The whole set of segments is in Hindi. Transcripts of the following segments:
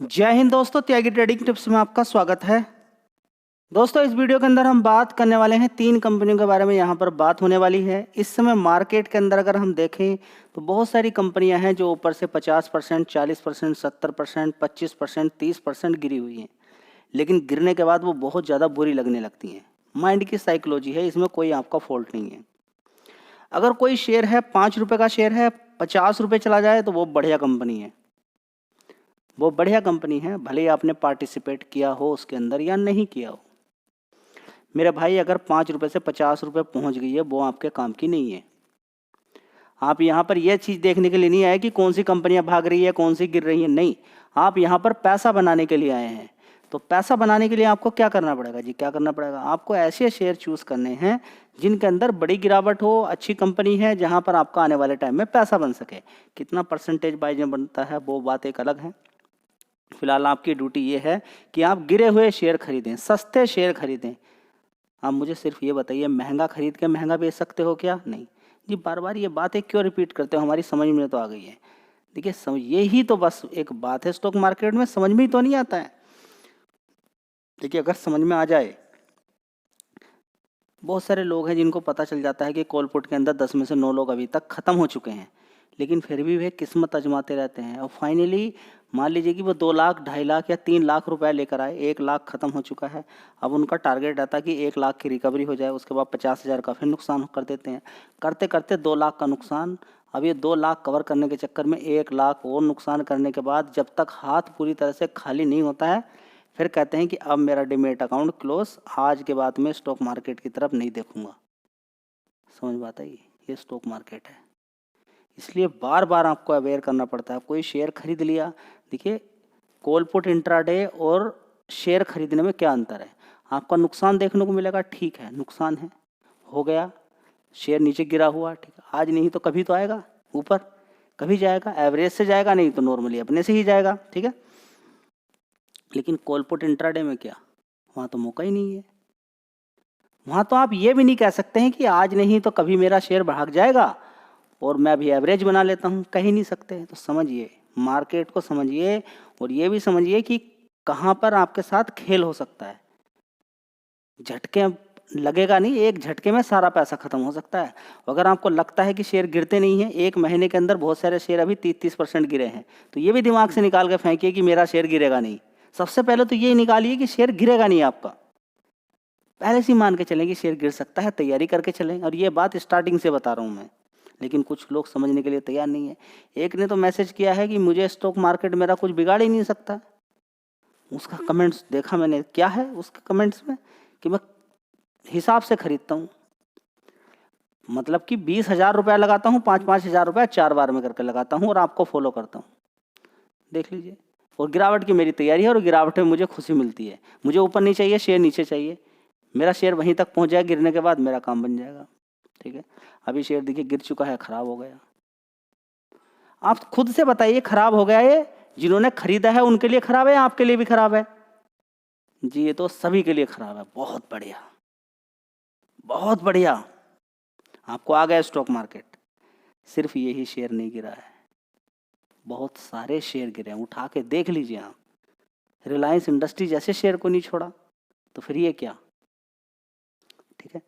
जय हिंद दोस्तों, त्यागी ट्रेडिंग टिप्स में आपका स्वागत है। दोस्तों, इस वीडियो के अंदर हम बात करने वाले हैं 3 कंपनियों के बारे में। यहाँ पर बात होने वाली है। इस समय मार्केट के अंदर अगर हम देखें तो बहुत सारी कंपनियां हैं जो ऊपर से 50%, 40%, 70%, 25%, 30% गिरी हुई हैं, लेकिन गिरने के बाद वो बहुत ज़्यादा बुरी लगने लगती हैं। माइंड की साइकोलॉजी है, इसमें कोई आपका फॉल्ट नहीं है। अगर कोई शेयर है, 5 रुपये का शेयर है, 50 रुपये चला जाए तो वो बढ़िया कंपनी है, वो बढ़िया कंपनी है, भले ही आपने पार्टिसिपेट किया हो उसके अंदर या नहीं किया हो। मेरे भाई, अगर 5 रुपये से 50 रुपये पहुंच गई है, वो आपके काम की नहीं है। आप यहाँ पर यह चीज़ देखने के लिए नहीं आए कि कौन सी कंपनियां भाग रही है, कौन सी गिर रही है, नहीं। आप यहाँ पर पैसा बनाने के लिए आए हैं। तो पैसा बनाने के लिए आपको क्या करना पड़ेगा जी? क्या करना पड़ेगा? आपको ऐसे शेयर चूज़ करने हैं जिनके अंदर बड़ी गिरावट हो, अच्छी कंपनी है, जहाँ पर आपका आने वाले टाइम में पैसा बन सके। कितना परसेंटेज वाइज में बनता है वो बात एक अलग है। फिलहाल आपकी ड्यूटी ये है कि आप गिरे हुए शेयर खरीदें, सस्ते शेयर खरीदें। आप मुझे सिर्फ ये बताइए, महंगा खरीद के महंगा बेच सकते हो क्या? नहीं जी। बार बार ये बातें क्यों रिपीट करते हो? हमारी समझ में तो आ गई है। देखिए, यही तो बस एक बात है स्टॉक मार्केट में, समझ में ही तो नहीं आता है। देखिए, अगर समझ में आ जाए, बहुत सारे लोग हैं जिनको पता चल जाता है कि कॉल पुट के अंदर 10 में से 9 लोग अभी तक ख़त्म हो चुके हैं, लेकिन फिर भी वे किस्मत आजमाते रहते हैं और फाइनली मान लीजिए कि वो 2 लाख, 2.5 लाख या 3 लाख रुपए लेकर आए। 1 लाख ख़त्म हो चुका है। अब उनका टारगेट रहता है कि 1 लाख की रिकवरी हो जाए, उसके बाद 50,000 का फिर नुकसान कर देते हैं। करते करते 2 लाख का नुकसान। अब ये 2 लाख कवर करने के चक्कर में 1 लाख और नुकसान करने के बाद जब तक हाथ पूरी तरह से खाली नहीं होता है, फिर कहते हैं कि अब मेरा डीमैट अकाउंट क्लोज, आज के बाद में स्टॉक मार्केट की तरफ नहीं देखूंगा। समझ बात आई? ये स्टॉक मार्केट है, इसलिए बार बार आपको अवेयर करना पड़ता है। कोई शेयर खरीद लिया, देखिए, कॉल पुट इंट्राडे और शेयर खरीदने में क्या अंतर है? आपका नुकसान देखने को मिलेगा, ठीक है, नुकसान है, हो गया। शेयर नीचे गिरा हुआ, ठीक है, आज नहीं तो कभी तो आएगा ऊपर, कभी जाएगा, एवरेज से जाएगा, नहीं तो नॉर्मली अपने से ही जाएगा, ठीक है। लेकिन कॉल पुट इंट्राडे में क्या, वहाँ तो मौका ही नहीं है। वहाँ तो आप ये भी नहीं कह सकते हैं कि आज नहीं तो कभी मेरा शेयर भाग जाएगा और मैं भी एवरेज बना लेता हूँ, कह ही नहीं सकते। तो समझिए, मार्केट को समझिए और ये भी समझिए कि कहाँ पर आपके साथ खेल हो सकता है। झटके लगेगा नहीं, एक झटके में सारा पैसा खत्म हो सकता है। अगर आपको लगता है कि शेयर गिरते नहीं हैं, 1 महीने के अंदर बहुत सारे शेयर अभी 30-30% गिरे हैं, तो ये भी दिमाग से निकाल के फेंकिए कि मेरा शेयर गिरेगा नहीं। सबसे पहले तो ये निकालिए कि शेयर गिरेगा नहीं आपका। पहले से ही मान के चलें कि शेयर गिर सकता है, तैयारी करके चलें। और ये बात स्टार्टिंग से बता रहा हूँ मैं, लेकिन कुछ लोग समझने के लिए तैयार नहीं है। एक ने तो मैसेज किया है कि मुझे स्टॉक मार्केट मेरा कुछ बिगाड़ ही नहीं सकता। उसका कमेंट्स देखा मैंने, क्या है उसके कमेंट्स में कि मैं हिसाब से खरीदता हूँ, मतलब कि 20,000 रुपया लगाता हूँ, 5-5 हज़ार रुपया 4 बार में करके लगाता हूँ और आपको फॉलो करता हूँ, देख लीजिए। और गिरावट की मेरी तैयारी है और गिरावट में मुझे खुशी मिलती है। मुझे ऊपर नहीं चाहिए, शेयर नीचे चाहिए। मेरा शेयर वहीं तक पहुँच जाए, गिरने के बाद मेरा काम बन जाएगा, ठीक है। अभी शेयर देखिए गिर चुका है, खराब हो गया। आप खुद से बताइए, खराब हो गया ये? जिन्होंने खरीदा है उनके लिए खराब है या आपके लिए भी खराब है? जी, ये तो सभी के लिए खराब है। बहुत बढ़िया, बहुत बढ़िया, आपको आ गया स्टॉक मार्केट। सिर्फ यही शेयर नहीं गिरा है, बहुत सारे शेयर गिरे हैं, उठा के देख लीजिए आप। रिलायंस इंडस्ट्री जैसे शेयर को नहीं छोड़ा, तो फिर ये क्या, ठीक है।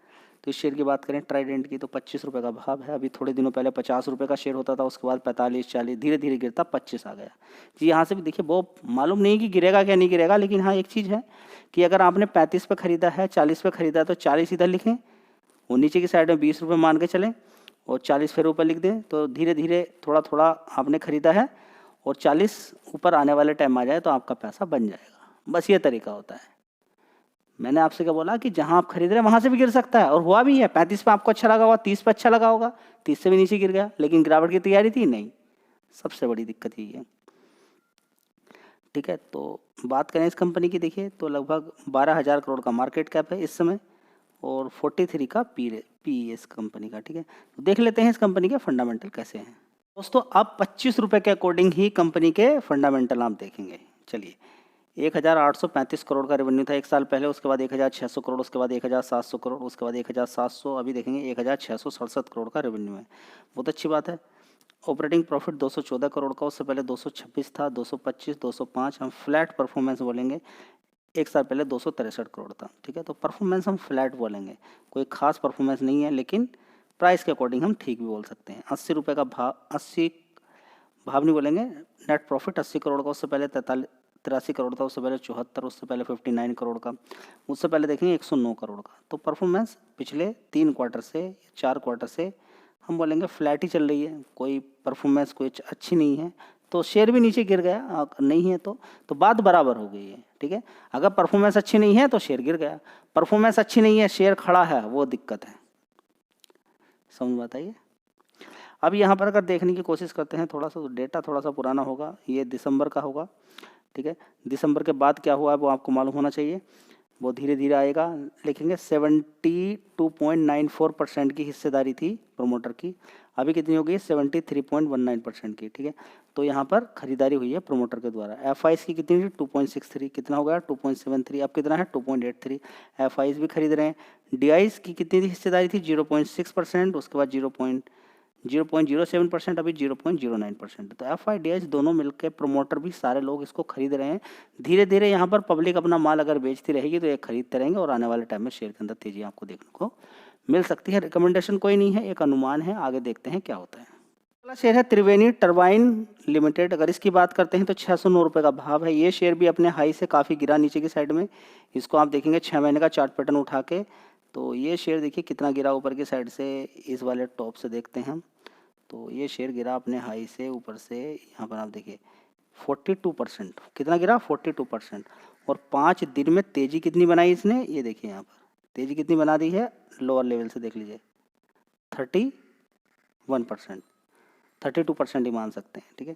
तो इस शेयर की बात करें ट्राइडेंट की, तो 25 रुपये का भाव है। अभी थोड़े दिनों पहले 50 रुपये का शेयर होता था, उसके बाद 45, 40, धीरे धीरे गिरता 25 आ गया जी। यहाँ से भी देखिए, वो मालूम नहीं कि गिरेगा क्या नहीं गिरेगा, लेकिन हाँ एक चीज़ है कि अगर आपने 35 पे खरीदा है, 40 पे खरीदा है, तो 40 इधर लिखें और नीचे की साइड में 20 रुपये मान के चलें और 40 फिर ऊपर लिख दें। तो धीरे धीरे थोड़ा थोड़ा आपने खरीदा है और 40 ऊपर आने वाले टाइम आ जाए तो आपका पैसा बन जाएगा। बस ये तरीका होता है। मैंने आपसे क्या बोला कि जहां आप खरीद रहे हैं वहां से भी गिर सकता है, और हुआ भी है। 35 पे आपको अच्छा लगा होगा, 30 पे अच्छा लगा होगा, 30 से भी नीचे गिर गया, लेकिन गिरावट की तैयारी थी नहीं। सबसे बड़ी दिक्कत यही है, ठीक है। तो बात करें इस कंपनी की, देखिए तो लगभग 12,000 करोड़ का मार्केट कैप है इस समय और 43 का पी इस कंपनी का, ठीक है। तो देख लेते हैं इस कंपनी के फंडामेंटल कैसे हैं दोस्तों। अब 25 रुपये के अकॉर्डिंग ही कंपनी के फंडामेंटल आप देखेंगे। चलिए, 1,835 करोड़ का रेवेन्यू था 1 साल पहले, उसके बाद 1,600 करोड़, उसके बाद 1,700 करोड़, उसके बाद 1,700, अभी देखेंगे 1,667 करोड़ का रेवेन्यू है। बहुत अच्छी बात है। ऑपरेटिंग प्रॉफिट 214 करोड़ का, उससे पहले 226 था, 225, 205, हम फ्लैट परफॉर्मेंस बोलेंगे। एक साल पहले 263 करोड़ था। ठीक है, तो परफॉर्मेंस हम फ्लैट बोलेंगे, कोई खास परफॉर्मेंस नहीं है, लेकिन प्राइस के अकॉर्डिंग हम ठीक भी बोल सकते हैं। 80 रुपये का भाव, 80 भाव नहीं बोलेंगे। नेट प्रॉफिट 80 करोड़ का, उससे पहले 83 करोड़ था, उससे पहले 74, उससे पहले 59 करोड़ का, उससे पहले देखेंगे 109 करोड़ का। तो परफॉर्मेंस पिछले 3 क्वार्टर से, 4 क्वार्टर से हम बोलेंगे फ्लैट ही चल रही है, कोई परफॉर्मेंस कोई अच्छी नहीं है। तो शेयर भी नीचे गिर गया, नहीं है तो बात बराबर हो गई है। ठीक है, अगर परफॉर्मेंस अच्छी नहीं है तो शेयर गिर गया, परफॉर्मेंस अच्छी नहीं है शेयर खड़ा है, वो दिक्कत है। समझ बात आई है। अब यहाँ पर अगर देखने की कोशिश करते हैं थोड़ा सा, तो डेटा थोड़ा सा पुराना होगा, ये दिसंबर का होगा। ठीक है, दिसंबर के बाद क्या हुआ है वो आपको मालूम होना चाहिए, वो धीरे धीरे आएगा। लिखेंगे 72.94% की हिस्सेदारी थी प्रमोटर की, अभी कितनी हो गई है 73.19% की। ठीक है, तो यहाँ पर खरीदारी हुई है प्रमोटर के द्वारा। एफ की कितनी थी 2.63, कितना हो गया 2.73, अब कितना है 2.83। एफ भी खरीद रहे हैं। डी की कितनी थी हिस्सेदारी थी 0.6%, उसके बाद 0.07%, अभी 0.09%। तो एफ दोनों मिलकर प्रमोटर भी सारे लोग इसको खरीद रहे हैं। धीरे धीरे यहाँ पर पब्लिक अपना माल अगर बेचती रहेगी तो ये खरीदते रहेंगे और आने वाले टाइम में शेयर के अंदर तेजी आपको देखने को मिल सकती है। रिकमेंडेशन कोई नहीं है, एक अनुमान है, आगे देखते हैं क्या होता है। अगला शेयर है त्रिवेणी टरबाइन लिमिटेड। अगर इसकी बात करते हैं तो 609 रुपये का भाव है। ये शेयर भी अपने हाई से काफ़ी गिरा नीचे की साइड में। इसको आप देखेंगे 6 महीने का चार्ट पैटर्न उठा के, तो ये शेयर देखिए कितना गिरा ऊपर की साइड से। इस वाले टॉप से देखते हैं हम, तो ये शेयर गिरा अपने हाई से ऊपर से, यहाँ पर आप देखिए 42%। कितना गिरा 42%। और 5 दिन में तेज़ी कितनी बनाई इसने, ये देखिए यहाँ पर तेज़ी कितनी बना दी है, लोअर लेवल से देख लीजिए 31%, 32% ही मान सकते हैं। ठीक है,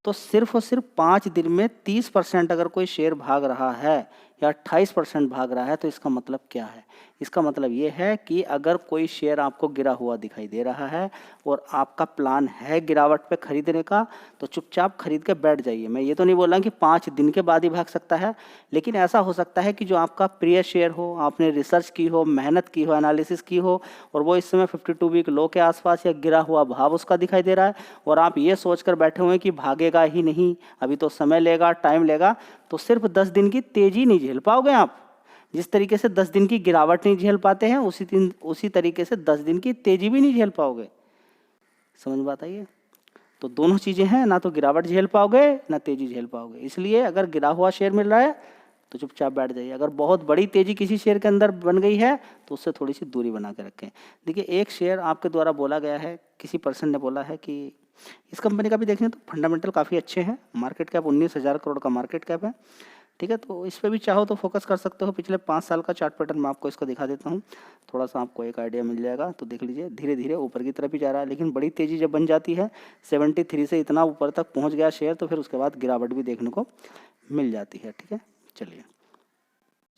तो सिर्फ और सिर्फ 5 दिन में 30% अगर कोई शेयर भाग रहा है या 28% भाग रहा है, तो इसका मतलब क्या है? इसका मतलब ये है कि अगर कोई शेयर आपको गिरा हुआ दिखाई दे रहा है और आपका प्लान है गिरावट पे खरीदने का, तो चुपचाप खरीद के बैठ जाइए। मैं ये तो नहीं बोल रहा कि 5 दिन के बाद ही भाग सकता है, लेकिन ऐसा हो सकता है कि जो आपका प्रिय शेयर हो, आपने रिसर्च की हो, मेहनत की हो, एनालिसिस की हो, और वो इस समय 52 वीक लो के आसपास या गिरा हुआ भाव उसका दिखाई दे रहा है, और आप ये सोचकर बैठे हुए हैं कि भागेगा ही नहीं, अभी तो समय लेगा, टाइम लेगा, तो सिर्फ 10 दिन की तेजी नहीं झेल पाओगे आप। जिस तरीके से 10 दिन की गिरावट नहीं झेल पाते हैं, उसी तरीके से 10 दिन की तेजी भी नहीं झेल पाओगे। समझ बात आई है। तो दोनों चीज़ें हैं, ना तो गिरावट झेल पाओगे ना तेजी झेल पाओगे। इसलिए अगर गिरा हुआ शेयर मिल रहा है तो चुपचाप बैठ जाइए। अगर बहुत बड़ी तेजी किसी शेयर के अंदर बन गई है तो उससे थोड़ी सी दूरी बना के रखें। देखिए, एक शेयर आपके द्वारा बोला गया है, किसी पर्सन ने बोला है कि इस कंपनी का भी देखें तो फंडामेंटल काफ़ी अच्छे हैं। मार्केट कैप 19,000 करोड़ का मार्केट कैप है। ठीक है, तो इस पर भी चाहो तो फोकस कर सकते हो। पिछले 5 साल का चार्ट पैटर्न मैं आपको इसका दिखा देता हूँ, थोड़ा सा आपको एक आइडिया मिल जाएगा। तो देख लीजिए, धीरे धीरे ऊपर की तरफ ही जा रहा है, लेकिन बड़ी तेज़ी जब बन जाती है 73 से इतना ऊपर तक पहुँच गया शेयर, तो फिर उसके बाद गिरावट भी देखने को मिल जाती है। ठीक है, चलिए,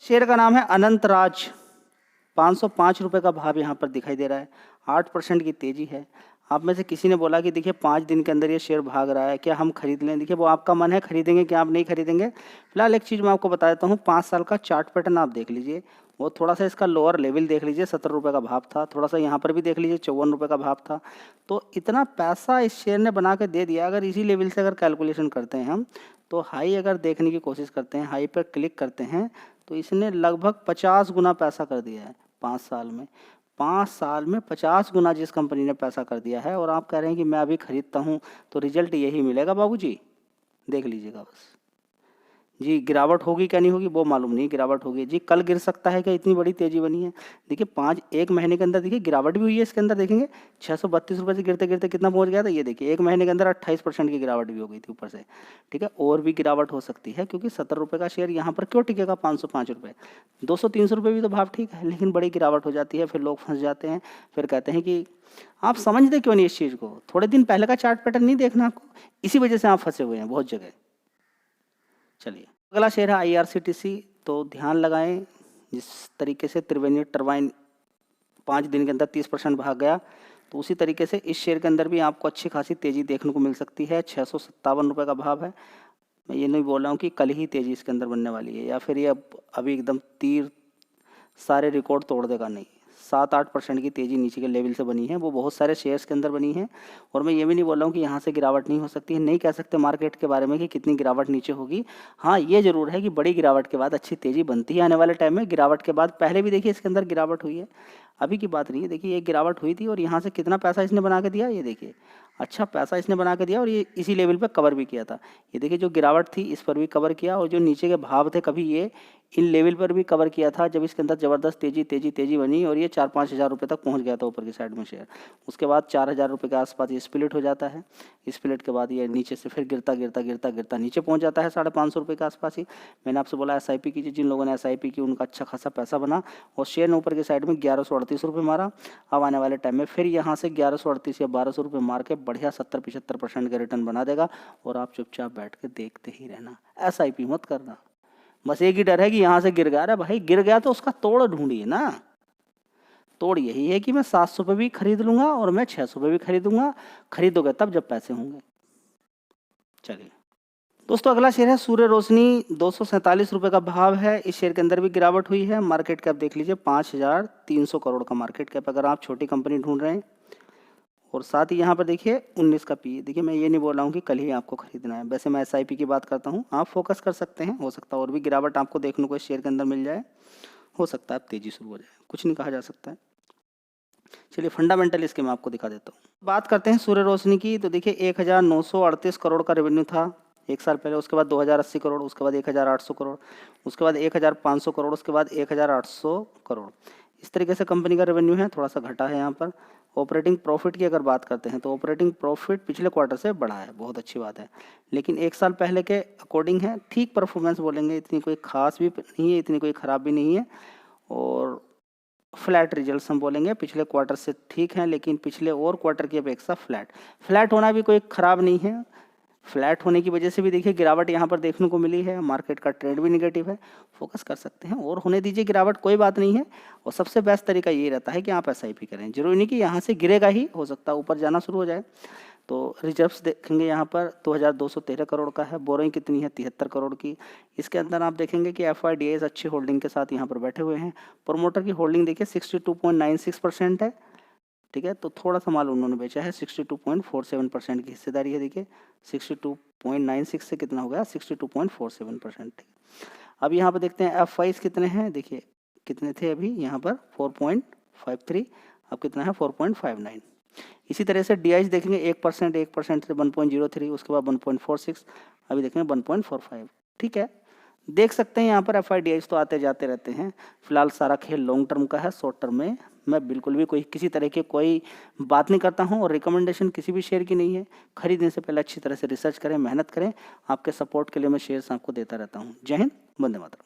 शेयर का नाम है अनंत राज। 505 रुपये का भाव यहाँ पर दिखाई दे रहा है। 8% की तेज़ी है। आप में से किसी ने बोला कि देखिए 5 दिन के अंदर ये शेयर भाग रहा है, क्या हम खरीद लें? देखिए, वो आपका मन है, खरीदेंगे क्या आप नहीं खरीदेंगे। फिलहाल एक चीज़ मैं आपको बता देता हूँ, 5 साल का चार्ट पैटर्न आप देख लीजिए, वो थोड़ा सा इसका लोअर लेवल देख लीजिए, 17 रुपये का भाव था। थोड़ा सा यहाँ पर भी देख लीजिए, 54 रुपये का भाव था। तो इतना पैसा इस शेयर ने बना के दे दिया। अगर इसी लेवल से अगर कैलकुलेशन करते हैं हम, तो हाई अगर देखने की कोशिश करते हैं, हाई पर क्लिक करते हैं, तो इसने लगभग 50 गुना पैसा कर दिया है 5 साल में। 5 साल में 50 गुना जिस कंपनी ने पैसा कर दिया है, और आप कह रहे हैं कि मैं अभी खरीदता हूँ तो रिजल्ट यही मिलेगा बाबूजी। देख लीजिएगा बस जी। गिरावट होगी क्या नहीं होगी वो मालूम नहीं, गिरावट होगी जी। कल गिर सकता है क्या, इतनी बड़ी तेजी बनी है। देखिए, 1 महीने के अंदर देखिए गिरावट भी हुई है इसके अंदर। देखेंगे 632 रुपये से गिरते गिरते कितना पहुंच गया था, ये देखिए 1 महीने के अंदर 28% की गिरावट भी हो गई थी ऊपर से। ठीक है, और भी गिरावट हो सकती है, क्योंकि 70 रुपये का शेयर यहाँ पर क्यों टिकेगा 505 रुपये। 200-300 रुपये भी तो भाव ठीक है, लेकिन बड़ी गिरावट हो जाती है, फिर लोग फंस जाते हैं। फिर कहते हैं कि आप समझते क्यों नहीं इस चीज़ को, थोड़े दिन पहले का चार्ट पैटर्न नहीं देखना आपको, इसी वजह से आप फंसे हुए हैं बहुत जगह। चलिए, अगला शेयर है IRCTC। तो ध्यान लगाएं, जिस तरीके से त्रिवेणी टरबाइन 5 दिन के अंदर 30% भाग गया, तो उसी तरीके से इस शेयर के अंदर भी आपको अच्छी खासी तेज़ी देखने को मिल सकती है। 657 रुपये का भाव है। मैं ये नहीं बोल रहा हूँ कि कल ही तेज़ी इसके अंदर बनने वाली है, या फिर ये अभी एकदम तीर सारे रिकॉर्ड तोड़ देगा, नहीं। 7-8% की तेज़ी नीचे के लेवल से बनी है, वो बहुत सारे शेयर्स के अंदर बनी है। और मैं ये भी नहीं बोल रहा हूँ कि यहाँ से गिरावट नहीं हो सकती है, नहीं कह सकते मार्केट के बारे में कि कितनी गिरावट नीचे होगी। हाँ, ये ज़रूर है कि बड़ी गिरावट के बाद अच्छी तेज़ी बनती है आने वाले टाइम में। गिरावट के बाद पहले भी देखिए इसके अंदर गिरावट हुई है, अभी की बात नहीं है। देखिए ये गिरावट हुई थी और यहाँ से कितना पैसा इसने बना के दिया, ये देखिए अच्छा पैसा इसने बना के दिया और ये इसी लेवल पे कवर भी किया था। ये देखिए जो गिरावट थी इस पर भी कवर किया और जो नीचे के भाव थे कभी ये इन लेवल पर भी कवर किया था जब इसके अंदर ज़बरदस्त तेज़ी तेज़ी तेज़ी बनी और ये 4-5 हज़ार रुपये तक पहुंच गया था ऊपर की साइड में शेयर। उसके बाद 4,000 रुपये के आसपास ये स्प्लिट हो जाता है। स्प्लिट के बाद ये नीचे से फिर गिरता गिरता गिरता गिरता नीचे पहुंच जाता है 550 रुपये के आसपास ही। मैंने आपसे बोला SIP कीजिए, जिन लोगों ने SIP की उनका अच्छा खासा पैसा बना और शेयर ने ऊपर की साइड में 1138 रुपये मारा। अब आने वाले टाइम में फिर यहाँ से 1138 या 1200 रुपये मार के बढ़िया 70-75% का रिटर्न बना देगा और आप चुपचाप बैठ के देखते ही रहना, SIP मत करना। बस एक ही डर है कि यहाँ से गिर गया। अरे भाई गिर गया तो उसका तोड़ ढूंढिए ना। तोड़ यही है कि मैं 700 पे भी खरीद लूंगा और मैं 600 पे भी खरीदूंगा। खरीदोगे तब जब पैसे होंगे। चलिए दोस्तों, अगला शेयर है सूर्य रोशनी। 247 रुपये का भाव है। इस शेयर के अंदर भी गिरावट हुई है। मार्केट कैप देख लीजिए 5,300 करोड़ का मार्केट कैप, अगर आप छोटी कंपनी ढूंढ रहे हैं। और साथ ही यहाँ पर देखिए 19 का पी। देखिए मैं ये नहीं बोल रहा हूँ कि कल ही आपको खरीदना है, वैसे मैं SIP की बात करता हूँ। आप फोकस कर सकते हैं, हो सकता है और भी गिरावट आपको देखने को इस शेयर के अंदर मिल जाए, हो सकता है अब तेजी शुरू हो जाए, कुछ नहीं कहा जा सकता है। चलिए फंडामेंटल इसके मैं आपको दिखा देता हूँ। बात करते हैं सूर्य रोशनी की, तो देखिए 1,938 करोड़ का रेवेन्यू था एक साल पहले। उसके बाद 2,080 करोड़, उसके बाद 1,800 करोड़, उसके बाद 1,500 करोड़, उसके बाद 1,800 करोड़। इस तरीके से कंपनी का रेवेन्यू है, थोड़ा सा घटा है यहाँ पर। ऑपरेटिंग प्रॉफिट की अगर बात करते हैं तो ऑपरेटिंग प्रॉफिट पिछले क्वार्टर से बढ़ा है, बहुत अच्छी बात है। लेकिन एक साल पहले के अकॉर्डिंग है, ठीक परफॉर्मेंस बोलेंगे, इतनी कोई खास भी नहीं है, इतनी कोई ख़राब भी नहीं है। और फ्लैट रिजल्ट्स हम बोलेंगे, पिछले क्वार्टर से ठीक है लेकिन पिछले और क्वार्टर की अपेक्षा फ्लैट होना भी कोई ख़राब नहीं है। फ्लैट होने की वजह से भी देखिए गिरावट यहाँ पर देखने को मिली है, मार्केट का ट्रेंड भी निगेटिव है। फोकस कर सकते हैं और होने दीजिए गिरावट, कोई बात नहीं है। और सबसे बेस्ट तरीका ये रहता है कि आप SIP करें, जरूरी नहीं कि यहाँ से गिरेगा ही, हो सकता है ऊपर जाना शुरू हो जाए। तो रिजर्व्स देखेंगे यहाँ पर 2,213 करोड़ का है। बोरोइंग कितनी है, 73 करोड़ की। इसके अंदर आप देखेंगे कि FIDs अच्छी होल्डिंग के साथ यहाँ पर बैठे हुए हैं। प्रोमोटर की होल्डिंग देखिए 62.96% है, ठीक है। तो थोड़ा सा माल उन्होंने बेचा है, 62.47% की हिस्सेदारी है। देखिए 62.96 से कितना हो गया, 62.47%। अब यहाँ पर देखते हैं FIs कितने हैं। देखिए कितने थे अभी यहाँ पर 4.53, अब कितना है 4.59। इसी तरह से DIs देखेंगे 1% से 1.03, उसके बाद 1.46, अभी देखेंगे 1.45। ठीक है, देख सकते हैं यहाँ पर FIDs तो आते जाते रहते हैं। फिलहाल सारा खेल लॉन्ग टर्म का है, शॉर्ट टर्म में मैं बिल्कुल भी किसी तरह की कोई बात नहीं करता हूँ और रिकमेंडेशन किसी भी शेयर की नहीं है। खरीदने से पहले अच्छी तरह से रिसर्च करें, मेहनत करें। आपके सपोर्ट के लिए मैं शेयर्स आपको देता रहता हूँ। जय हिंद, वंदे मातरम।